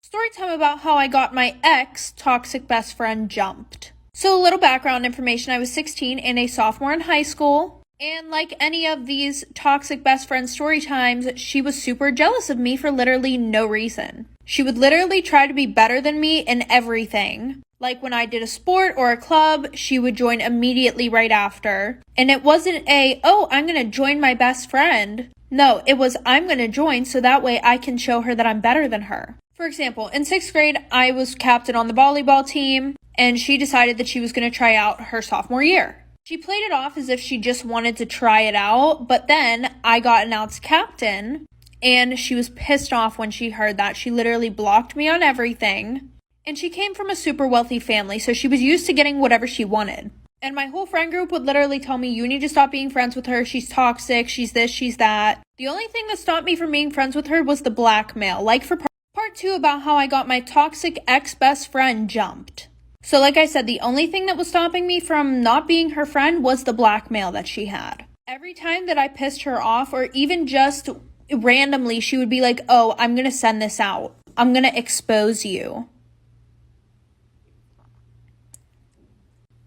Story time about how I got my ex-toxic best friend jumped. So a little background information, I was 16 and a sophomore in high school. And like any of these toxic best friend story times, she was super jealous of me for literally no reason. She would literally try to be better than me in everything. Like when I did a sport or a club, she would join immediately right after. And it wasn't I'm gonna join my best friend. No, it was, I'm gonna join so that way I can show her that I'm better than her. For example, in 6th grade, I was captain on the volleyball team, and she decided that she was going to try out her sophomore year. She played it off as if she just wanted to try it out, but then I got announced captain, and she was pissed off when she heard that. She literally blocked me on everything, and she came from a super wealthy family, so she was used to getting whatever she wanted. And my whole friend group would literally tell me, you need to stop being friends with her, she's toxic, she's this, she's that. The only thing that stopped me from being friends with her was the blackmail, like for Part 2 about how I got my toxic ex-best friend jumped. So like I said, the only thing that was stopping me from not being her friend was the blackmail that she had. Every time that I pissed her off, or even just randomly, she would be like, oh, I'm going to send this out. I'm going to expose you.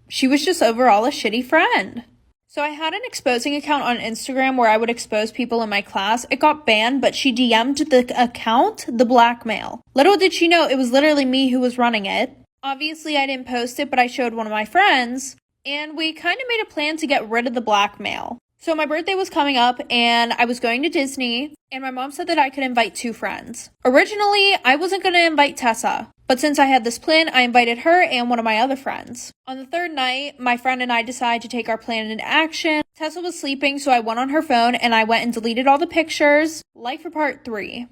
She was just overall a shitty friend. So I had an exposing account on Instagram where I would expose people in my class. It got banned, but she DM'd the account the blackmail. Little did she know it was literally me who was running it. Obviously, I didn't post it, but I showed one of my friends, and we kind of made a plan to get rid of the blackmail. So my birthday was coming up, and I was going to Disney, and my mom said that I could invite 2 friends. Originally, I wasn't going to invite Tessa, but since I had this plan, I invited her and one of my other friends. On the 3rd night, my friend and I decided to take our plan into action. Tessa was sleeping, so I went on her phone and I went and deleted all the pictures. Like for part 3.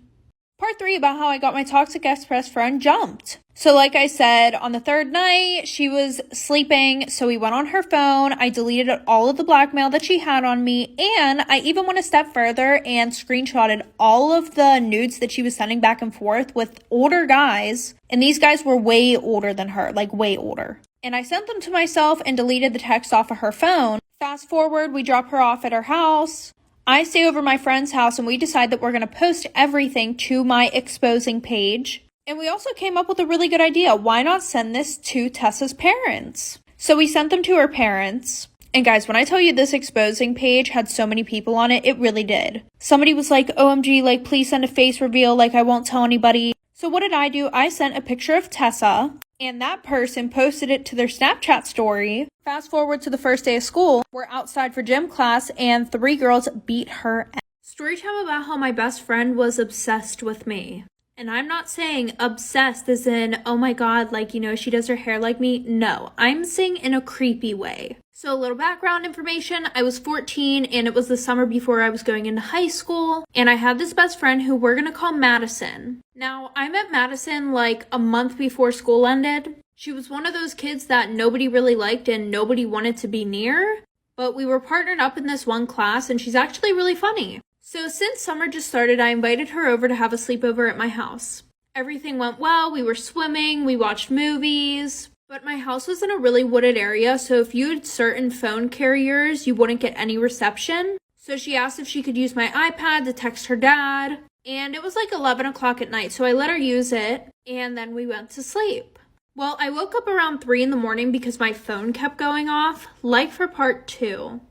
Part 3 about how I got my toxic ex-best friend jumped. So like I said, on the 3rd night, she was sleeping, so we went on her phone. I deleted all of the blackmail that she had on me, and I even went a step further and screenshotted all of the nudes that she was sending back and forth with older guys, and these guys were way older than her, like way older. And I sent them to myself and deleted the text off of her phone. Fast forward, we drop her off at her house. I stay over my friend's house, and we decide that we're going to post everything to my exposing page. And we also came up with a really good idea. Why not send this to Tessa's parents? So we sent them to her parents. And guys, when I tell you this exposing page had so many people on it, it really did. Somebody was like, OMG, like, please send a face reveal, like, I won't tell anybody. So what did I do? I sent a picture of Tessa, and that person posted it to their Snapchat story. Fast forward to the first day of school. We're outside for gym class, and 3 girls beat her ass. Story time about how my best friend was obsessed with me. And I'm not saying obsessed as in, oh my god, like, you know, she does her hair like me. No, I'm saying in a creepy way. So a little background information, I was 14 and it was the summer before I was going into high school. And I had this best friend who we're gonna call Madison. Now, I met Madison like a month before school ended. She was one of those kids that nobody really liked and nobody wanted to be near. But we were partnered up in this one class and she's actually really funny. So since summer just started, I invited her over to have a sleepover at my house. Everything went well, we were swimming, we watched movies, but my house was in a really wooded area, so if you had certain phone carriers, you wouldn't get any reception. So she asked if she could use my iPad to text her dad, and it was like 11 o'clock at night, so I let her use it, and then we went to sleep. Well, I woke up around 3 in the morning because my phone kept going off, like for part 2.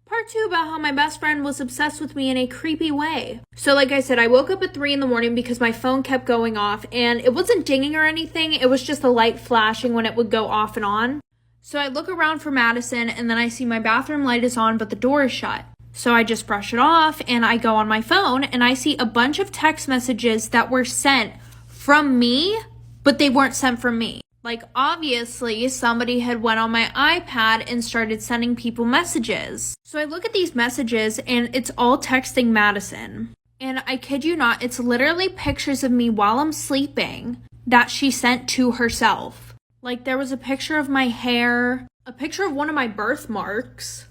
Part 2 about how my best friend was obsessed with me in a creepy way. So like I said, I woke up at 3 in the morning because my phone kept going off and it wasn't dinging or anything. It was just the light flashing when it would go off and on. So I look around for Madison and then I see my bathroom light is on but the door is shut. So I just brush it off and I go on my phone and I see a bunch of text messages that were sent from me, but they weren't sent from me. Like, obviously, somebody had went on my iPad and started sending people messages. So I look at these messages, and it's all texting Madison. And I kid you not, it's literally pictures of me while I'm sleeping that she sent to herself. Like, there was a picture of my hair, a picture of one of my birthmarks.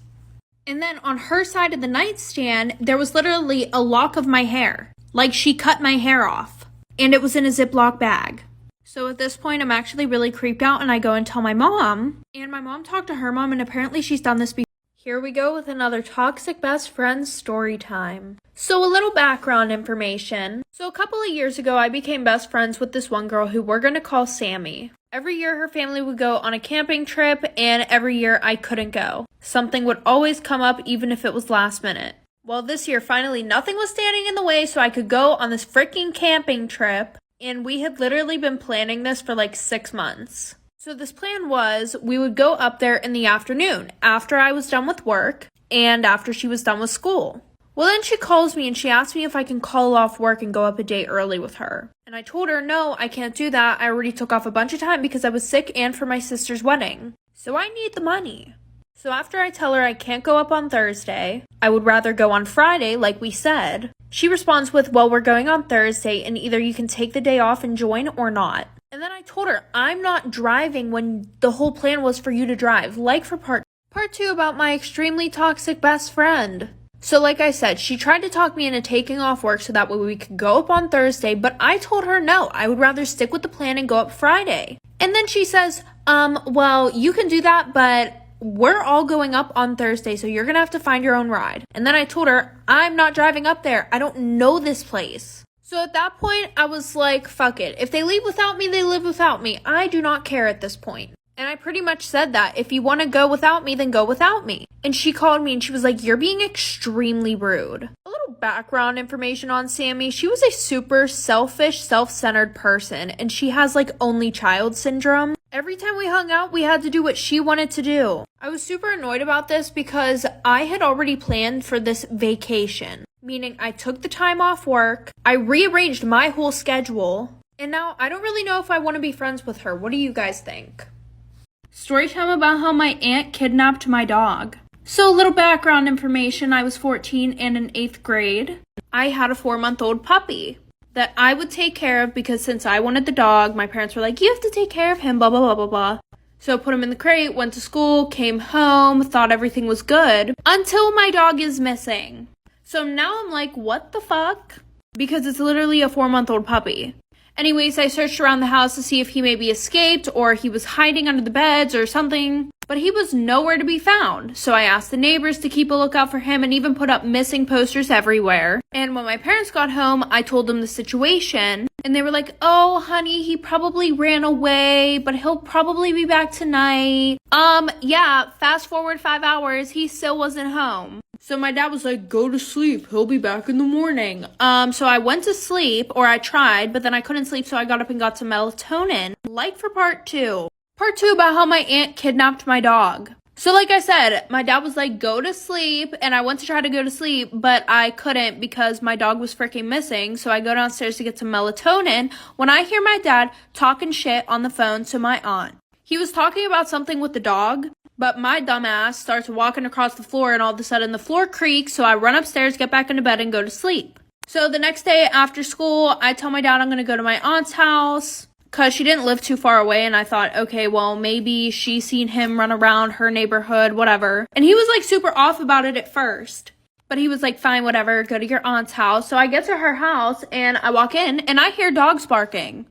And then on her side of the nightstand, there was literally a lock of my hair. Like, she cut my hair off. And it was in a Ziploc bag. So at this point, I'm actually really creeped out and I go and tell my mom. And my mom talked to her mom and apparently she's done this before. Here we go with another toxic best friend story time. So a little background information. So a couple of years ago, I became best friends with this one girl who we're going to call Sammy. Every year her family would go on a camping trip, and every year I couldn't go. Something would always come up even if it was last minute. Well, this year finally nothing was standing in the way so I could go on this freaking camping trip, and we had literally been planning this for like 6 months. So this plan was we would go up there in the afternoon after I was done with work and after she was done with school. Well, then she calls me and she asks me if I can call off work and go up a day early with her. And I told her, no, I can't do that. I already took off a bunch of time because I was sick and for my sister's wedding. So I need the money. So after I tell her I can't go up on Thursday, I would rather go on Friday like we said, she responds with, well, we're going on Thursday and either you can take the day off and join or not. And then I told her, I'm not driving when the whole plan was for you to drive. Like for part 2 about my extremely toxic best friend. So like I said, she tried to talk me into taking off work so that way we could go up on Thursday, but I told her no, I would rather stick with the plan and go up Friday. And then she says, well, you can do that, but we're all going up on Thursday, so you're gonna have to find your own ride. And then I told her, I'm not driving up there. I don't know this place. So at that point, I was like, fuck it. If they leave without me, they live without me. I do not care at this point. And I pretty much said that. If you want to go without me, then go without me. And she called me and she was like, you're being extremely rude. A little background information on Sammy. She was a super selfish, self-centered person. And she has like only child syndrome. Every time we hung out, we had to do what she wanted to do. I was super annoyed about this because I had already planned for this vacation. Meaning I took the time off work, I rearranged my whole schedule, and now I don't really know if I want to be friends with her. What do you guys think? Story time about how my aunt kidnapped my dog. So a little background information, I was 14 and in 8th grade. I had a 4-month-old puppy that I would take care of because since I wanted the dog, my parents were like, you have to take care of him, blah, blah, blah, blah, blah. So put him in the crate, went to school, came home, thought everything was good, until my dog is missing. So now I'm like, what the fuck? Because it's literally a 4-month-old puppy. Anyways, I searched around the house to see if he maybe escaped or he was hiding under the beds or something, but he was nowhere to be found. So I asked the neighbors to keep a lookout for him and even put up missing posters everywhere. And when my parents got home, I told them the situation and they were like, oh, honey, he probably ran away, but he'll probably be back tonight. Yeah, fast forward 5 hours, he still wasn't home. So my dad was like, go to sleep. He'll be back in the morning. So I went to sleep, or I tried, but then I couldn't sleep, so I got up and got some melatonin. Like for part 2. Part 2 about how my aunt kidnapped my dog. So like I said, my dad was like, go to sleep, and I went to try to go to sleep, but I couldn't because my dog was freaking missing. So I go downstairs to get some melatonin when I hear my dad talking shit on the phone to my aunt. He was talking about something with the dog, but my dumbass starts walking across the floor and all of a sudden the floor creaks, so I run upstairs, get back into bed, and go to sleep. So the next day after school, I tell my dad I'm going to go to my aunt's house because she didn't live too far away, and I thought, okay, well, maybe she's seen him run around her neighborhood, whatever. And he was like super off about it at first, but he was like, fine, whatever, go to your aunt's house. So I get to her house and I walk in and I hear dogs barking.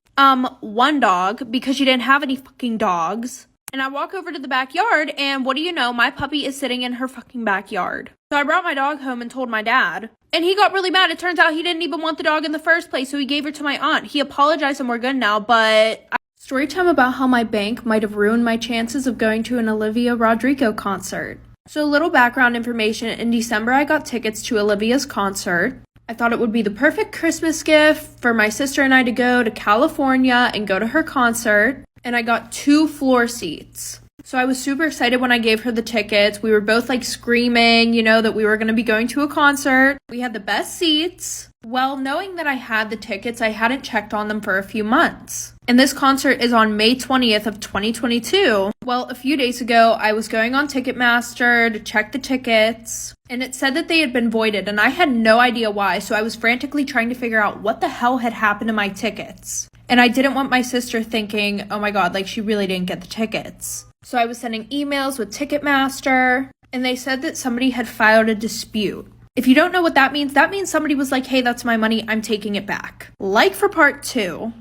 One dog, because she didn't have any fucking dogs. And I walk over to the backyard, and what do you know? My puppy is sitting in her fucking backyard. So I brought my dog home and told my dad. And he got really mad. It turns out he didn't even want the dog in the first place, so he gave her to my aunt. He apologized and we're good now, but... Story time about how my bank might have ruined my chances of going to an Olivia Rodrigo concert. So a little background information. In December, I got tickets to Olivia's concert. I thought it would be the perfect Christmas gift for my sister and I to go to California and go to her concert. And I got 2 floor seats. So I was super excited when I gave her the tickets. We were both like screaming, that we were going to be going to a concert. We had the best seats. Well, knowing that I had the tickets, I hadn't checked on them for a few months. And this concert is on May 20th of 2022. Well, a few days ago, I was going on Ticketmaster to check the tickets, and it said that they had been voided, and I had no idea why, so I was frantically trying to figure out what the hell had happened to my tickets. And I didn't want my sister thinking, oh my god, she really didn't get the tickets. So I was sending emails with Ticketmaster, and they said that somebody had filed a dispute. If you don't know what that means somebody was like, hey, that's my money, I'm taking it back. Like for part 2.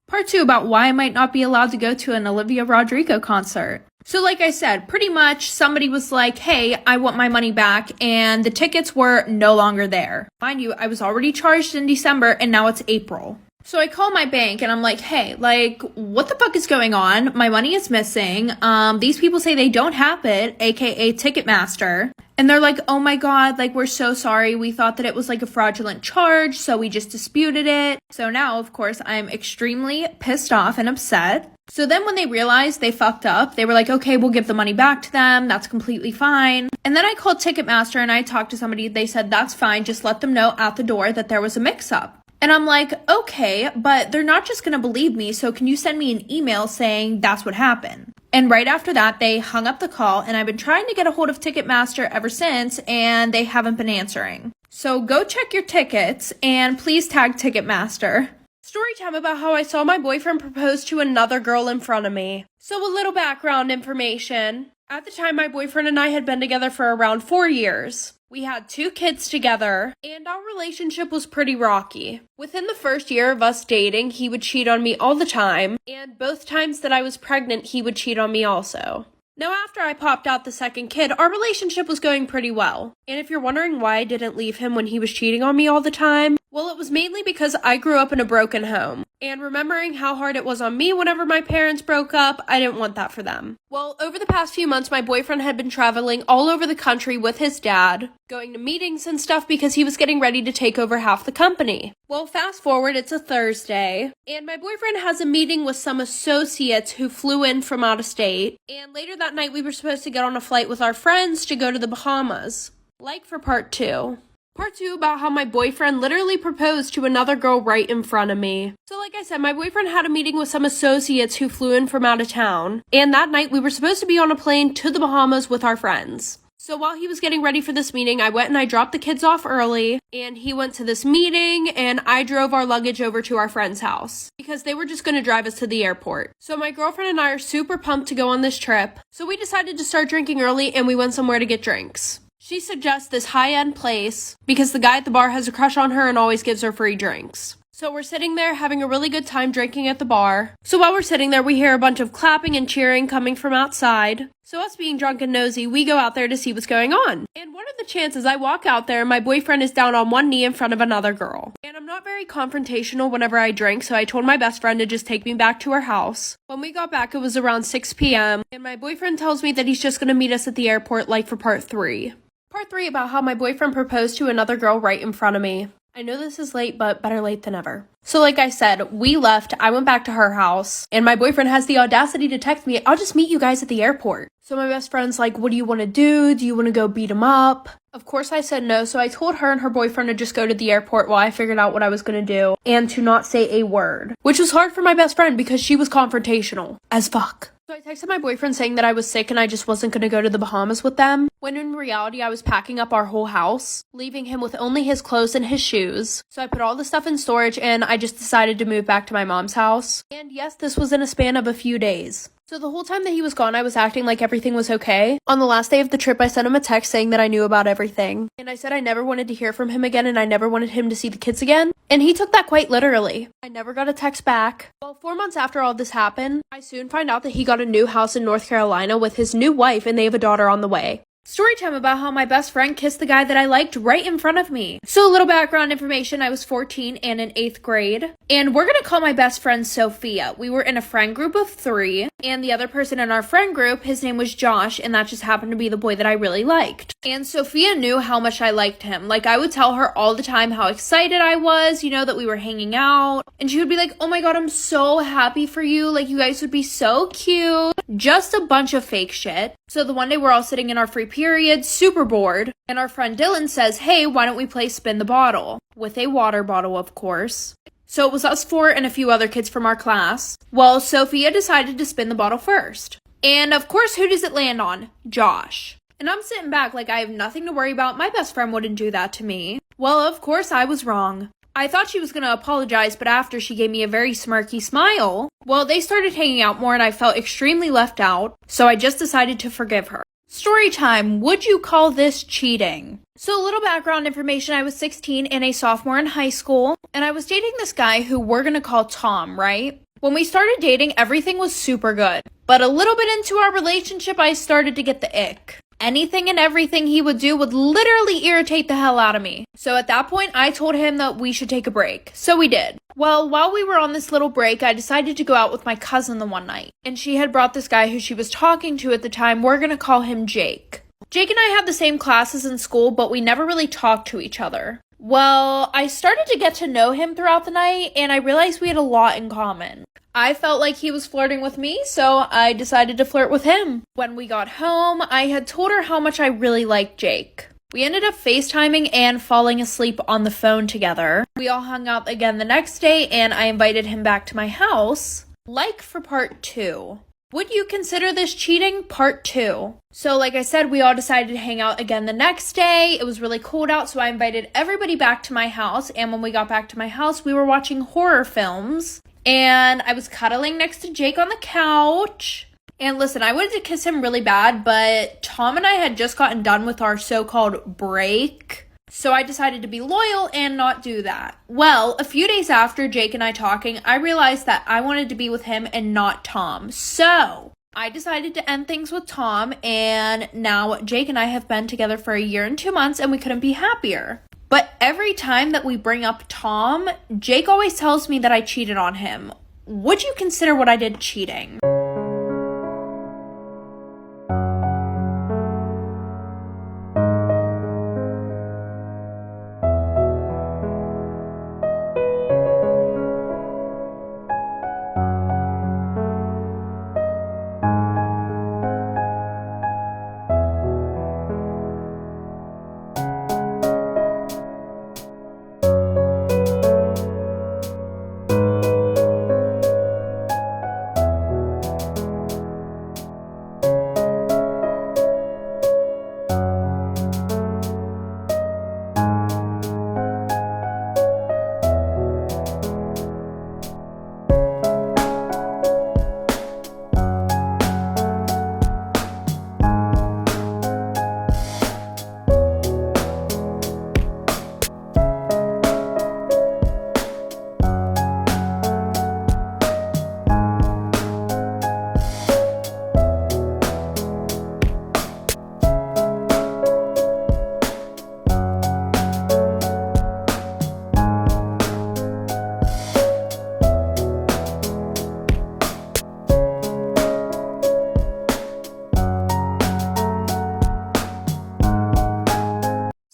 Part 2 about why I might not be allowed to go to an Olivia Rodrigo concert. So like I said, pretty much somebody was like, hey, I want my money back, and the tickets were no longer there. Mind you, I was already charged in December and now it's April. So I call my bank and I'm like, hey, like, what the fuck is going on? My money is missing. These people say they don't have it, aka Ticketmaster. And they're like, oh my God, like, we're so sorry. We thought that it was like a fraudulent charge, so we just disputed it. So now, of course, I'm extremely pissed off and upset. So then when they realized they fucked up, they were like, okay, we'll give the money back to them. That's completely fine. And then I called Ticketmaster and I talked to somebody. They said, that's fine. Just let them know at the door that there was a mix-up. And I'm like, okay, but they're not just going to believe me. So can you send me an email saying that's what happened? And right after that, they hung up the call, and I've been trying to get a hold of Ticketmaster ever since, and they haven't been answering. So go check your tickets and please tag Ticketmaster. Story time about how I saw my boyfriend propose to another girl in front of me. So a little background information. At the time, my boyfriend and I had been together for around 4 years. We had 2 kids together, and our relationship was pretty rocky. Within the first year of us dating, he would cheat on me all the time, and both times that I was pregnant, he would cheat on me also. Now, after I popped out the second kid, our relationship was going pretty well. And if you're wondering why I didn't leave him when he was cheating on me all the time, well, it was mainly because I grew up in a broken home. And remembering how hard it was on me whenever my parents broke up, I didn't want that for them. Well, over the past few months, my boyfriend had been traveling all over the country with his dad, going to meetings and stuff because he was getting ready to take over half the company. Well, fast forward, it's a Thursday, and my boyfriend has a meeting with some associates who flew in from out of state, and later that night we were supposed to get on a flight with our friends to go to the Bahamas. Like for part 2. Part 2 about how my boyfriend literally proposed to another girl right in front of me. So like I said, my boyfriend had a meeting with some associates who flew in from out of town, and that night we were supposed to be on a plane to the Bahamas with our friends. So while he was getting ready for this meeting, I went and I dropped the kids off early, and he went to this meeting, and I drove our luggage over to our friend's house because they were just going to drive us to the airport. So my girlfriend and I are super pumped to go on this trip, so we decided to start drinking early, and we went somewhere to get drinks. She suggests this high-end place because the guy at the bar has a crush on her and always gives her free drinks. So we're sitting there having a really good time drinking at the bar. So while we're sitting there, we hear a bunch of clapping and cheering coming from outside. So us being drunk and nosy, we go out there to see what's going on. And what are the chances I walk out there and my boyfriend is down on one knee in front of another girl? And I'm not very confrontational whenever I drink, so I told my best friend to just take me back to her house. When we got back, it was around 6 p.m. And my boyfriend tells me that he's just going to meet us at the airport like for part 3. Part 3 about how my boyfriend proposed to another girl right in front of me. I know this is late, but better late than never. So like I said, we left, I went back to her house, and my boyfriend has the audacity to text me, I'll just meet you guys at the airport. So my best friend's like, what do you want to do? Do you want to go beat him up? Of course I said no, so I told her and her boyfriend to just go to the airport while I figured out what I was going to do, and to not say a word. Which was hard for my best friend because she was confrontational as fuck. So I texted my boyfriend saying that I was sick and I just wasn't going to go to the Bahamas with them, when in reality I was packing up our whole house, leaving him with only his clothes and his shoes. So I put all the stuff in storage and I just decided to move back to my mom's house. And yes, this was in a span of a few days. So the whole time that he was gone, I was acting like everything was okay. On the last day of the trip, I sent him a text saying that I knew about everything. And I said I never wanted to hear from him again and I never wanted him to see the kids again. And he took that quite literally. I never got a text back. Well, 4 months after all this happened, I soon find out that he got a new house in North Carolina with his new wife and they have a daughter on the way. Story time about how my best friend kissed the guy that I liked right in front of me. So a little background information, I was 14 and in 8th grade. And we're gonna call my best friend Sophia. We were in a friend group of 3. And the other person in our friend group, his name was Josh. And that just happened to be the boy that I really liked. And Sophia knew how much I liked him. Like, I would tell her all the time how excited I was, you know, that we were hanging out. And she would be like, oh my god, I'm so happy for you. Like, you guys would be so cute. Just a bunch of fake shit. So the one day we're all sitting in our free period, super bored, and our friend Dylan says, hey, why don't we play spin the bottle? With a water bottle, of course. So it was us 4 and a few other kids from our class. Well, Sophia decided to spin the bottle first. And of course, who does it land on? Josh. And I'm sitting back like I have nothing to worry about. My best friend wouldn't do that to me. Well, of course I was wrong. I thought she was going to apologize, but after she gave me a very smirky smile, well, they started hanging out more and I felt extremely left out, so I just decided to forgive her. Story time, would you call this cheating? So a little background information, I was 16 and a sophomore in high school, and I was dating this guy who we're going to call Tom, right? When we started dating, everything was super good. But a little bit into our relationship, I started to get the ick. Anything and everything he would do would literally irritate the hell out of me. So at that point, I told him that we should take a break. So we did. Well, while we were on this little break, I decided to go out with my cousin the one night. And she had brought this guy who she was talking to at the time. We're gonna call him Jake. Jake and I had the same classes in school, but we never really talked to each other. Well, I started to get to know him throughout the night, and I realized we had a lot in common. I felt like he was flirting with me, so I decided to flirt with him. When we got home, I had told her how much I really liked Jake. We ended up FaceTiming and falling asleep on the phone together. We all hung out again the next day, and I invited him back to my house. Like for part 2. Would you consider this cheating? Part 2. So like I said, we all decided to hang out again the next day. It was really cold out, so I invited everybody back to my house. And when we got back to my house, we were watching horror films. And I was cuddling next to Jake on the couch. And listen, I wanted to kiss him really bad, but Tom and I had just gotten done with our so-called break. So I decided to be loyal and not do that. Well, a few days after Jake and I talking, I realized that I wanted to be with him and not Tom. So I decided to end things with Tom, and now Jake and I have been together for 1 year and 2 months, and we couldn't be happier. But every time that we bring up Tom, Jake always tells me that I cheated on him. Would you consider what I did cheating?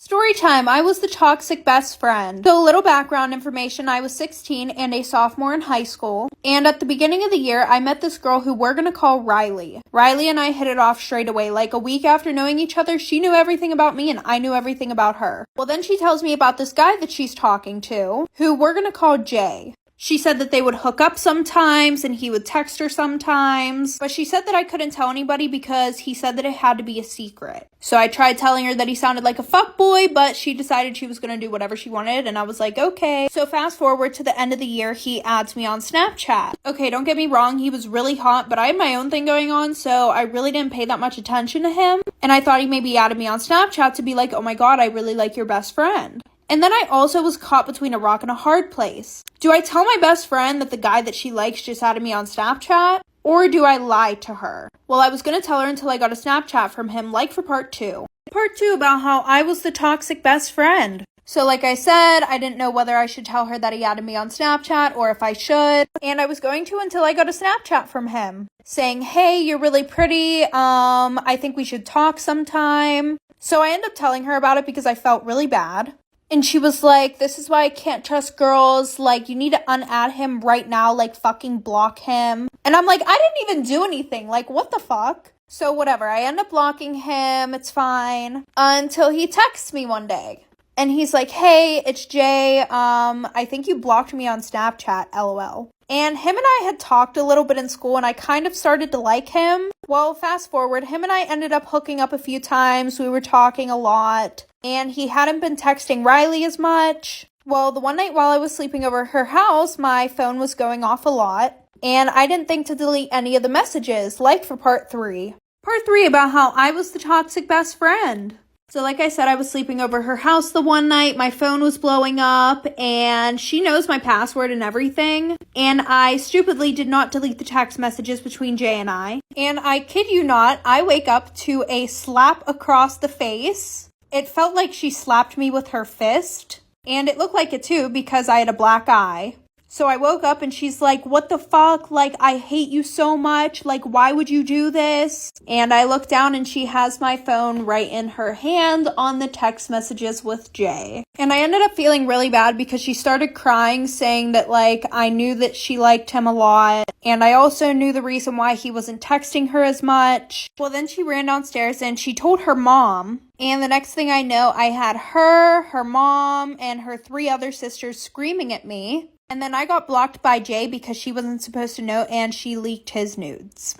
Storytime, I was the toxic best friend. So a little background information, I was 16 and a sophomore in high school. And at the beginning of the year, I met this girl who we're gonna call Riley. Riley and I hit it off straight away. Like a week after knowing each other, she knew everything about me and I knew everything about her. Well, then she tells me about this guy that she's talking to, who we're gonna call Jay. She said that they would hook up sometimes and he would text her sometimes. But she said that I couldn't tell anybody because he said that it had to be a secret. So I tried telling her that he sounded like a fuckboy, but she decided she was going to do whatever she wanted. And I was like, okay. So fast forward to the end of the year, he adds me on Snapchat. Okay, don't get me wrong. He was really hot, but I had my own thing going on. So I really didn't pay that much attention to him. And I thought he maybe added me on Snapchat to be like, oh my God, I really like your best friend. And then I also was caught between a rock and a hard place. Do I tell my best friend that the guy that she likes just added me on Snapchat? Or do I lie to her? Well, I was going to tell her until I got a Snapchat from him, like for part 2. Part 2 about how I was the toxic best friend. So like I said, I didn't know whether I should tell her that he added me on Snapchat or if I should. And I was going to until I got a Snapchat from him saying, hey, you're really pretty. I think we should talk sometime. So I ended up telling her about it because I felt really bad. And she was like, this is why I can't trust girls. Like, you need to unadd him right now. Like, fucking block him. And I'm like, I didn't even do anything. Like, what the fuck? So whatever. I end up blocking him. It's fine. Until he texts me one day. And he's like, hey, it's Jay. I think you blocked me on Snapchat, LOL. And him and I had talked a little bit in school and I kind of started to like him. Well, fast forward, him and I ended up hooking up a few times. We were talking a lot. And he hadn't been texting Riley as much. Well, the one night while I was sleeping over at her house, my phone was going off a lot. And I didn't think to delete any of the messages, like for part 3. Part 3 about how I was the toxic best friend. So like I said, I was sleeping over her house the one night, my phone was blowing up, and she knows my password and everything, and I stupidly did not delete the text messages between Jay and I. And I kid you not, I wake up to a slap across the face. It felt like she slapped me with her fist, and it looked like it too because I had a black eye. So I woke up and she's like, what the fuck? Like, I hate you so much. Like, why would you do this? And I look down and she has my phone right in her hand on the text messages with Jay. And I ended up feeling really bad because she started crying, saying that, like, I knew that she liked him a lot. And I also knew the reason why he wasn't texting her as much. Well, then she ran downstairs and she told her mom. And the next thing I know, I had her mom, and her 3 other sisters screaming at me. And then I got blocked by Jay because she wasn't supposed to know, and she leaked his nudes.